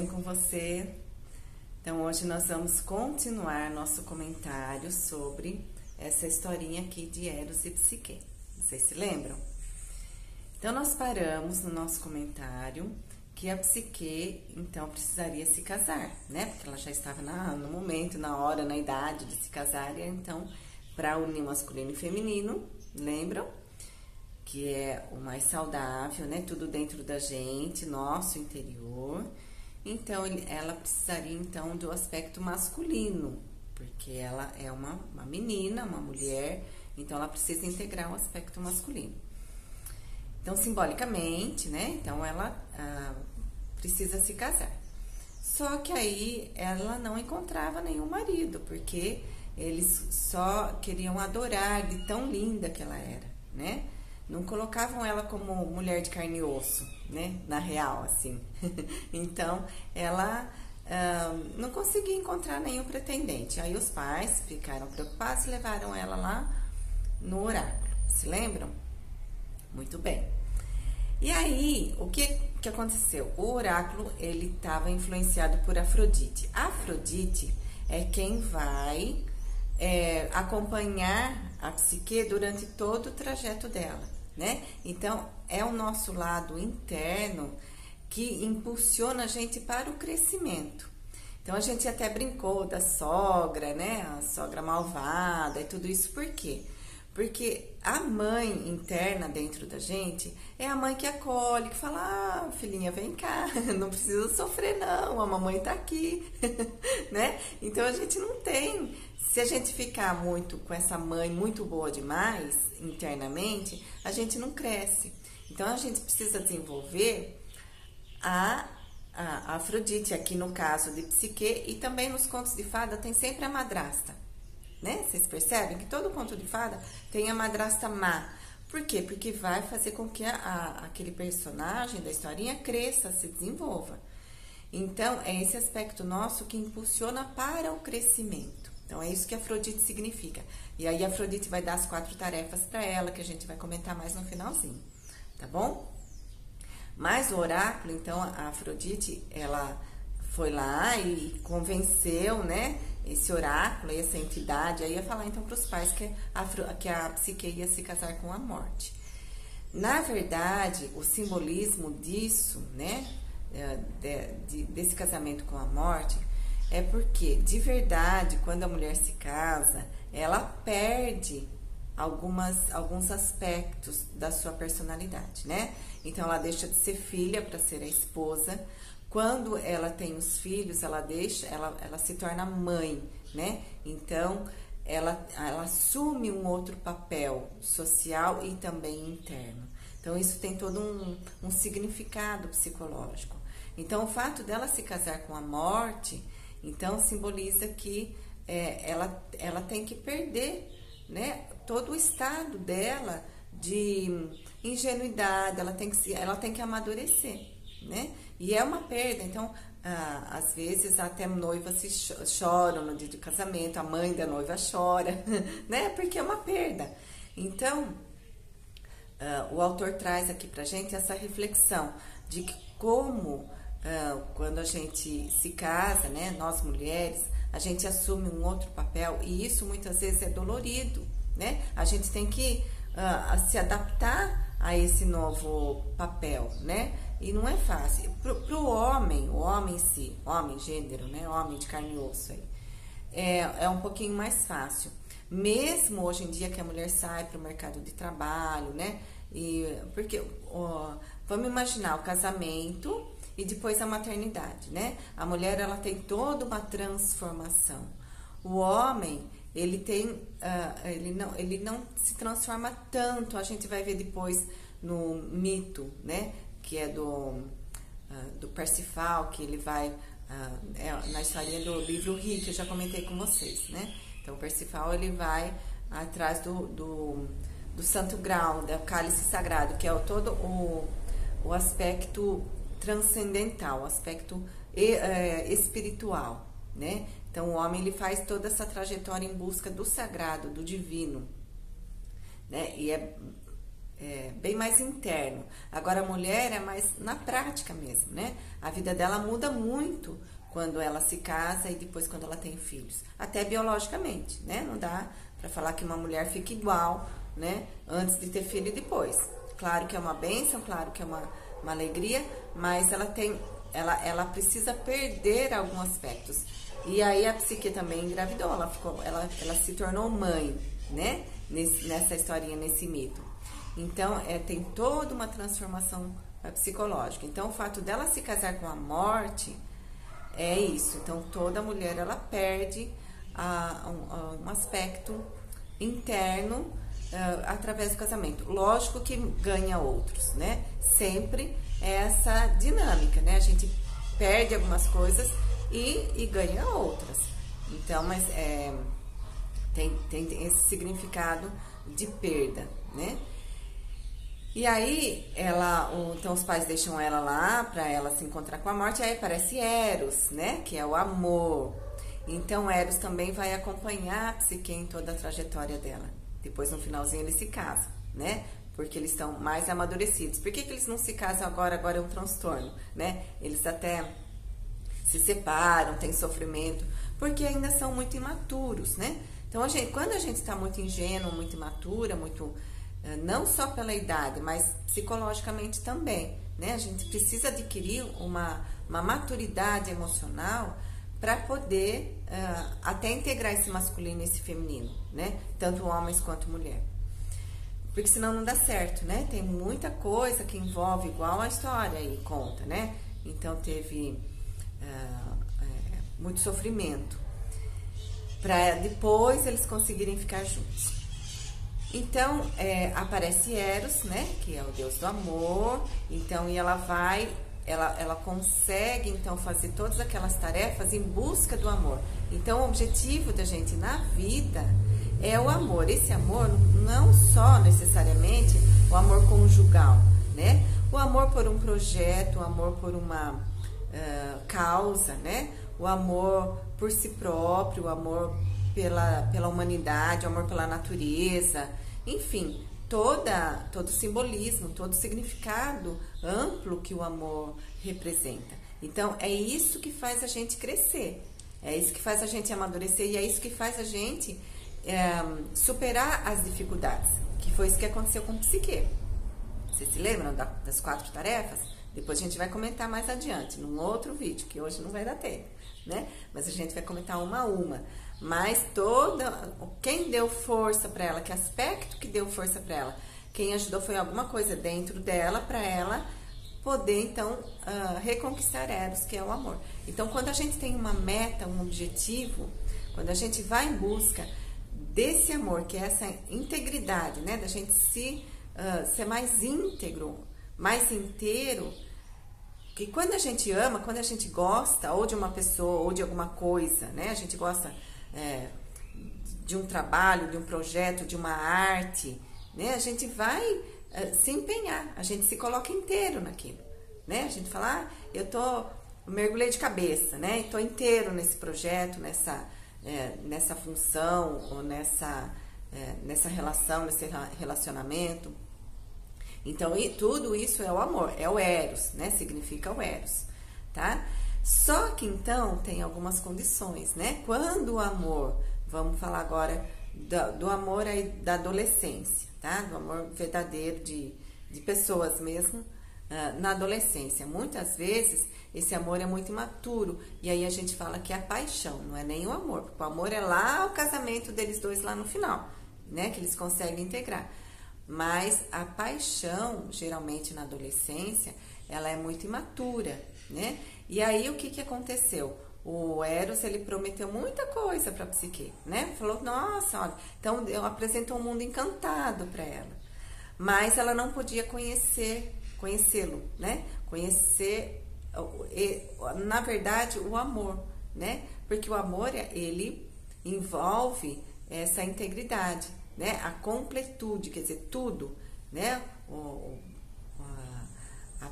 bem com você? Então hoje nós vamos continuar nosso comentário sobre essa historinha aqui de Eros e Psique. Vocês se lembram? Então nós paramos no nosso comentário que a Psique então precisaria se casar, né? Porque ela já estava no momento, na hora, na idade de se casar, e então para unir masculino e feminino, lembram? Que é o mais saudável, né? Tudo dentro da gente, nosso interior. Então, ela precisaria, então, do aspecto masculino, porque ela é uma menina, uma mulher, então ela precisa integrar o aspecto masculino. Então, simbolicamente, né? Então, ela precisa se casar. Só que aí, ela não encontrava nenhum marido, porque eles só queriam adorar de tão linda que ela era, né? Não colocavam ela como mulher de carne e osso, né? Na real, assim. Então, ela não conseguia encontrar nenhum pretendente. Aí os pais ficaram preocupados e levaram ela lá no oráculo. Se lembram? Muito bem. E aí, o que aconteceu? O oráculo, ele estava influenciado por Afrodite. Afrodite é quem vai acompanhar a Psique durante todo o trajeto dela, né? Então, é o nosso lado interno que impulsiona a gente para o crescimento. Então, a gente até brincou da sogra, né? A sogra malvada e tudo isso. Por quê? Porque a mãe interna dentro da gente é a mãe que acolhe, que fala, filhinha, vem cá, não precisa sofrer não, a mamãe tá aqui, né? Então, a gente não tem... Se a gente ficar muito com essa mãe muito boa demais, internamente, a gente não cresce. Então, a gente precisa desenvolver a Afrodite, aqui no caso de Psique, e também nos contos de fada tem sempre a madrasta, né? Vocês percebem que todo conto de fada tem a madrasta má. Por quê? Porque vai fazer com que aquele personagem da historinha cresça, se desenvolva. Então, é esse aspecto nosso que impulsiona para o crescimento. Então, é isso que Afrodite significa. E aí, Afrodite vai dar as 4 tarefas para ela, que a gente vai comentar mais no finalzinho, tá bom? Mas o oráculo, então, a Afrodite, ela foi lá e convenceu, né, esse oráculo, essa entidade, aí ia falar então para os pais que a Psique ia se casar com a morte. Na verdade, o simbolismo disso, né, desse casamento com a morte, é porque, de verdade, quando a mulher se casa, ela perde alguns aspectos da sua personalidade, né? Então, ela deixa de ser filha para ser a esposa. Quando ela tem os filhos, ela se torna mãe, né? Então, ela assume um outro papel social e também interno. Então, isso tem todo um significado psicológico. Então, o fato dela se casar com a morte... Então, simboliza que ela tem que perder, né, todo o estado dela de ingenuidade, ela tem que amadurecer, né? E é uma perda, então, às vezes até noivas choram no dia do casamento, a mãe da noiva chora, né? Porque é uma perda. Então, o autor traz aqui pra gente essa reflexão de que como... quando a gente se casa, né, nós mulheres, a gente assume um outro papel e isso muitas vezes é dolorido, né? A gente tem que se adaptar a esse novo papel, né? E não é fácil. Pro homem, o homem em si, homem, gênero, né, homem de carne e osso aí, é um pouquinho mais fácil. Mesmo hoje em dia que a mulher sai para o mercado de trabalho, né? Porque vamos imaginar o casamento e depois a maternidade, né? A mulher, ela tem toda uma transformação. O homem, ele tem, ele não se transforma tanto. A gente vai ver depois no mito, né? Que é do Parsifal, que ele vai, na história do livro Ri, que eu já comentei com vocês, né? Então, o Parsifal, ele vai atrás do Santo Grau, do cálice sagrado, que é todo o aspecto transcendental, aspecto espiritual, né? Então, o homem, ele faz toda essa trajetória em busca do sagrado, do divino, né? E bem mais interno. Agora a mulher é mais na prática mesmo, né? A vida dela muda muito quando ela se casa e depois quando ela tem filhos. Até biologicamente, né? Não dá para falar que uma mulher fica igual, né? Antes de ter filho e depois. Claro que é uma bênção, claro que é uma alegria, mas ela precisa perder alguns aspectos. E aí a Psique também engravidou, ela se tornou mãe, né? Nessa historinha, nesse mito. Então, tem toda uma transformação psicológica. Então, o fato dela se casar com a morte é isso. Então, toda mulher, ela perde um aspecto interno através do casamento. Lógico que ganha outros, né? Sempre é essa dinâmica, né? A gente perde algumas coisas e ganha outras. Então, mas tem esse significado de perda, né? E aí, então os pais deixam ela lá para ela se encontrar com a morte, aí aparece Eros, né? Que é o amor. Então, Eros também vai acompanhar a Psique em toda a trajetória dela. Depois, no finalzinho, eles se casam, né? Porque eles estão mais amadurecidos. Por que eles não se casam agora? Agora é um transtorno, né? Eles até se separam, tem sofrimento, porque ainda são muito imaturos, né? Então, quando a gente está muito ingênuo, muito imatura, muito... não só pela idade, mas psicologicamente também, né? A gente precisa adquirir uma maturidade emocional para poder até integrar esse masculino e esse feminino, né? Tanto homens quanto mulher. Porque senão não dá certo, né? Tem muita coisa que envolve, igual a história aí conta, né? Então teve muito sofrimento para depois eles conseguirem ficar juntos. Então, aparece Eros, né, que é o deus do amor, então, e ela consegue, então, fazer todas aquelas tarefas em busca do amor. Então, o objetivo da gente na vida é o amor. Esse amor não só, necessariamente, o amor conjugal, né, o amor por um projeto, o amor por uma causa, né, o amor por si próprio, o amor pela humanidade, o amor pela natureza, enfim, todo simbolismo, todo significado amplo que o amor representa. Então, é isso que faz a gente crescer, é isso que faz a gente amadurecer e é isso que faz a gente superar as dificuldades, que foi isso que aconteceu com o Psique. Vocês se lembram das 4 tarefas? Depois a gente vai comentar mais adiante, num outro vídeo, que hoje não vai dar tempo, né? Mas a gente vai comentar uma a uma. Mas quem deu força para ela, que aspecto que deu força para ela, quem ajudou foi alguma coisa dentro dela para ela poder, então, reconquistar Eros, que é o amor. Então, quando a gente tem uma meta, um objetivo, quando a gente vai em busca desse amor, que é essa integridade, né? Da gente ser mais íntegro, mais inteiro, que quando a gente ama, quando a gente gosta ou de uma pessoa ou de alguma coisa, né? A gente gosta de um trabalho, de um projeto, de uma arte, né? A gente vai se empenhar, a gente se coloca inteiro naquilo, né? A gente fala, mergulhei de cabeça, né? E tô inteiro nesse projeto, nessa função ou nessa relação, nesse relacionamento. Então, tudo isso é o amor, é o Eros, né? Significa o Eros, tá? Só que, então, tem algumas condições, né? Quando o amor, vamos falar agora do amor aí da adolescência, tá? Do amor verdadeiro de pessoas mesmo na adolescência. Muitas vezes, esse amor é muito imaturo, e aí a gente fala que é a paixão, não é nem o amor, porque o amor é lá o casamento deles dois lá no final, né? Que eles conseguem integrar. Mas a paixão, geralmente na adolescência, ela é muito imatura, né? E aí o que aconteceu? O Eros, ele prometeu muita coisa para a Psique, né? Falou, nossa, olha, então apresentou um mundo encantado para ela. Mas ela não podia conhecê-lo, né? Conhecer, na verdade, o amor, né? Porque o amor, ele envolve essa integridade, né? A completude, quer dizer, tudo, né?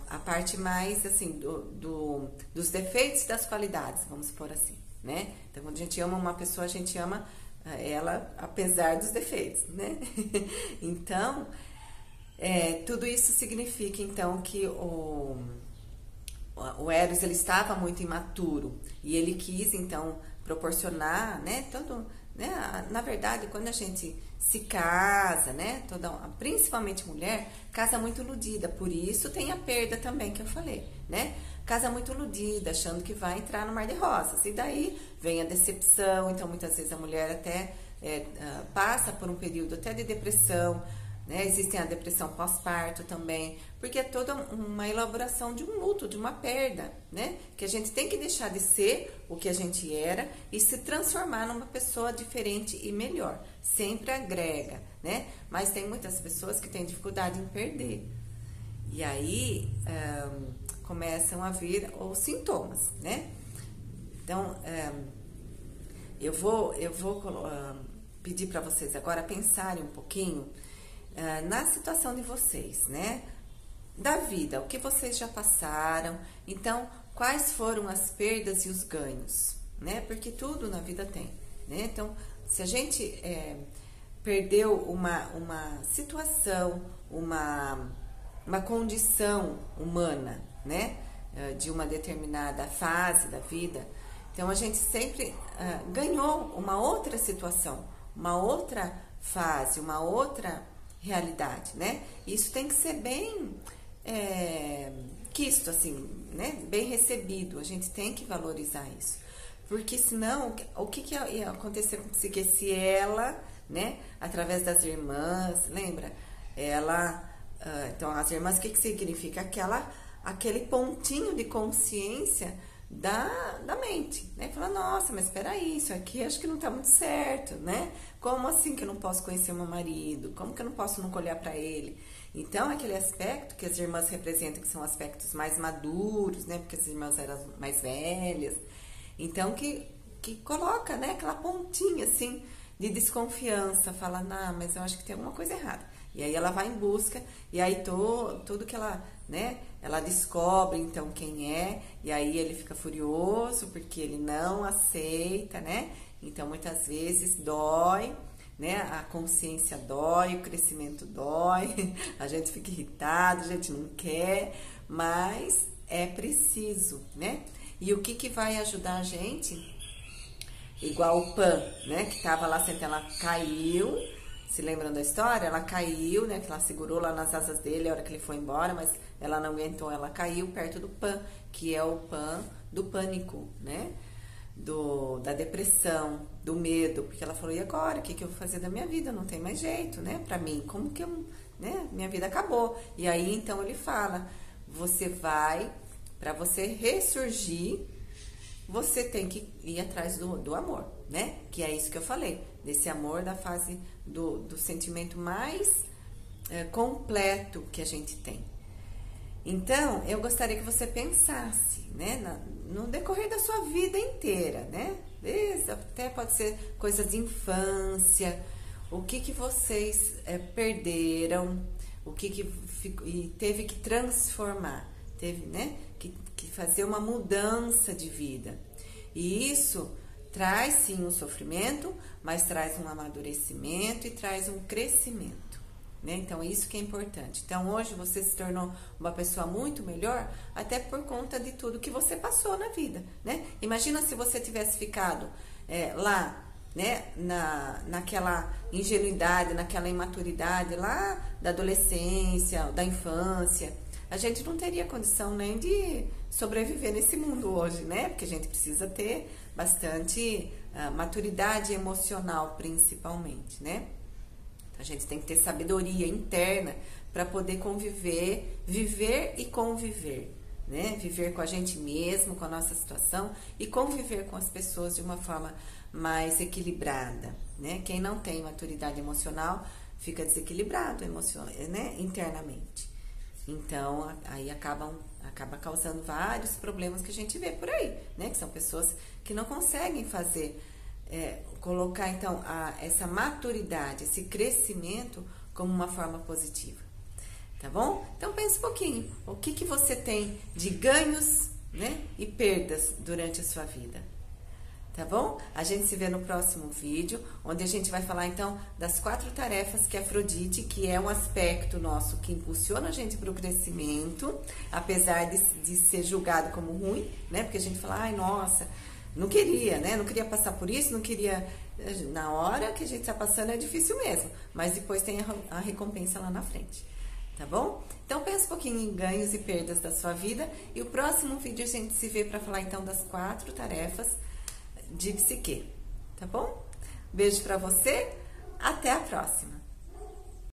A parte mais, assim, dos defeitos e das qualidades, vamos supor assim, né? Então, quando a gente ama uma pessoa, a gente ama ela apesar dos defeitos, né? Então, Tudo isso significa, então, que o Eros, ele estava muito imaturo e ele quis, então, proporcionar, né, todo, né, na verdade, quando a gente se casa, né, principalmente mulher, casa muito iludida, por isso tem a perda também que eu falei, né, casa muito iludida, achando que vai entrar no mar de rosas, e daí vem a decepção, então muitas vezes a mulher até passa por um período até de depressão, né? Existem a depressão pós-parto também, porque é toda uma elaboração de um luto, de uma perda, né? Que a gente tem que deixar de ser o que a gente era e se transformar numa pessoa diferente e melhor. Sempre agrega, né? Mas tem muitas pessoas que têm dificuldade em perder. E aí começam a vir os sintomas, né? Então, eu vou pedir para vocês agora pensarem um pouquinho na situação de vocês, né? Da vida, o que vocês já passaram. Então, quais foram as perdas e os ganhos, né? Porque tudo na vida tem, né? Então, se a gente perdeu uma situação, uma condição humana, né? De uma determinada fase da vida, então a gente sempre ganhou uma outra situação, uma outra fase, uma outra realidade, né? Isso tem que ser bem quisto, assim, né? Bem recebido. A gente tem que valorizar isso, porque senão o que ia acontecer com você se ela, né? Através das irmãs, lembra? Então as irmãs, o que significa? Aquele pontinho de consciência da mente, né? Fala, nossa, mas espera aí, isso aqui acho que não tá muito certo, né? Como assim que eu não posso conhecer o meu marido? Como que eu não posso nunca olhar para ele? Então, aquele aspecto que as irmãs representam, que são aspectos mais maduros, né? Porque as irmãs eram mais velhas. Então, que coloca, né? Aquela pontinha, assim, de desconfiança. Fala, não, mas eu acho que tem alguma coisa errada. E aí ela vai em busca, e aí tudo que ela, né? Ela descobre, então, quem é, e aí ele fica furioso, porque ele não aceita, né? Então, muitas vezes dói, né? A consciência dói, o crescimento dói, a gente fica irritado, a gente não quer, mas é preciso, né? E o que vai ajudar a gente? Igual o Pan, né? Que tava lá sentada, ela caiu. Se lembram da história? Ela caiu, né? Que ela segurou lá nas asas dele a hora que ele foi embora, mas ela não aguentou, ela caiu perto do Pan, que é o Pan do pânico, né? Da depressão, do medo, porque ela falou, e agora? O que eu vou fazer da minha vida? Não tem mais jeito, né? Pra mim, como que né? Minha vida acabou. E aí, então, ele fala, pra você ressurgir, você tem que ir atrás do amor, né? Que é isso que eu falei, desse amor da fase do sentimento mais completo que a gente tem. Então, eu gostaria que você pensasse, né? No decorrer da sua vida inteira, né? Até pode ser coisa de infância, o que vocês perderam, e teve que transformar, teve, né? Que fazer uma mudança de vida. E isso traz sim um sofrimento, mas traz um amadurecimento e traz um crescimento, né? Então, isso que é importante. Então, hoje você se tornou uma pessoa muito melhor, até por conta de tudo que você passou na vida, né? Imagina se você tivesse ficado lá, né? Naquela ingenuidade, naquela imaturidade lá da adolescência, da infância. A gente não teria condição nem de sobreviver nesse mundo hoje, né? Porque a gente precisa ter bastante maturidade emocional, principalmente, né? A gente tem que ter sabedoria interna para poder conviver, viver e conviver, né? Viver com a gente mesmo, com a nossa situação e conviver com as pessoas de uma forma mais equilibrada, né? Quem não tem maturidade emocional fica desequilibrado né? Internamente. Então, aí acaba causando vários problemas que a gente vê por aí, né? Que são pessoas que não conseguem colocar, então, essa maturidade, esse crescimento como uma forma positiva, tá bom? Então, pense um pouquinho, o que você tem de ganhos, né? E perdas durante a sua vida. tá bom? A gente se vê no próximo vídeo, onde a gente vai falar então das 4 tarefas que Afrodite, que é um aspecto nosso que impulsiona a gente para o crescimento, apesar de ser julgado como ruim, né? Porque a gente fala, ai, nossa, não queria, né? Não queria passar por isso, não queria... Na hora que a gente tá passando é difícil mesmo, mas depois tem a recompensa lá na frente, tá bom? Então pensa um pouquinho em ganhos e perdas da sua vida, e o próximo vídeo a gente se vê para falar então das 4 tarefas de psique, tá bom? Beijo para você, até a próxima!